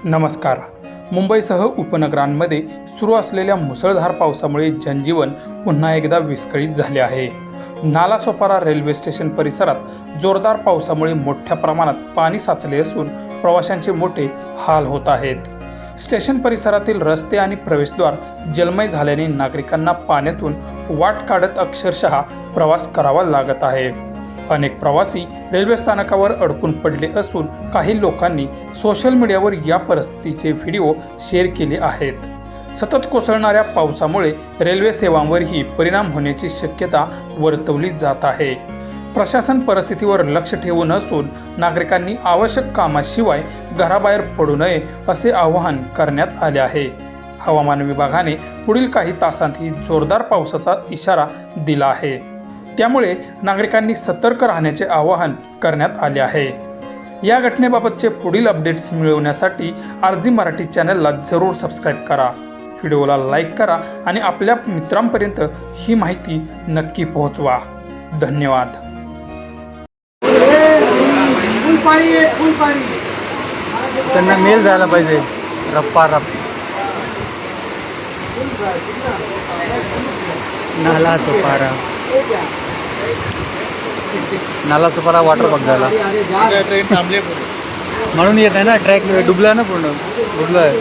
नमस्कार. मुंबईसह उपनगरांमध्ये सुरू असलेल्या मुसळधार पावसामुळे जनजीवन पुन्हा एकदा विस्कळीत झाले आहे. नालासोपारा रेल्वे स्टेशन परिसरात जोरदार पावसामुळे मोठ्या प्रमाणात पाणी साचले असून प्रवाशांचे मोठे हाल होत आहेत. स्टेशन परिसरातील रस्ते आणि प्रवेशद्वार जलमय झाल्याने नागरिकांना पाण्यातून वाट काढत अक्षरशः प्रवास करावा लागत आहे. अनेक प्रवासी रेल्वे स्थानकावर अडकून पडले असून काही लोकांनी सोशल मीडियावर या परिस्थितीचे व्हिडिओ शेअर केले आहेत. सतत कोसळणाऱ्या पावसामुळे रेल्वे सेवांवरही परिणाम होण्याची शक्यता वर्तवली जात आहे. प्रशासन परिस्थितीवर लक्ष ठेवून असून नागरिकांनी आवश्यक कामाशिवाय घराबाहेर पडू नये असे आवाहन करण्यात आले आहे. हवामान विभागाने पुढील काही तासांतही जोरदार पावसाचा इशारा दिला आहे. त्यामुळे नागरिकांनी सतर्क राहण्याचे आवाहन करण्यात आले आहे. या घटनेबाबतचे पुढील अपडेट्स मिळवण्यासाठी आरजी मराठी चॅनलला जरूर सबस्क्राईब करा, व्हिडिओला लाईक करा आणि आपल्या मित्रांपर्यंत ही माहिती नक्की पोहोचवा. धन्यवाद. त्यांना मेल जायला पाहिजे रप्पा रप. नालासोपारा वॉटर पार्क झाला म्हणून येत आहे ना. ट्रॅक डुबला ना, पूर्ण डुबलं आहे.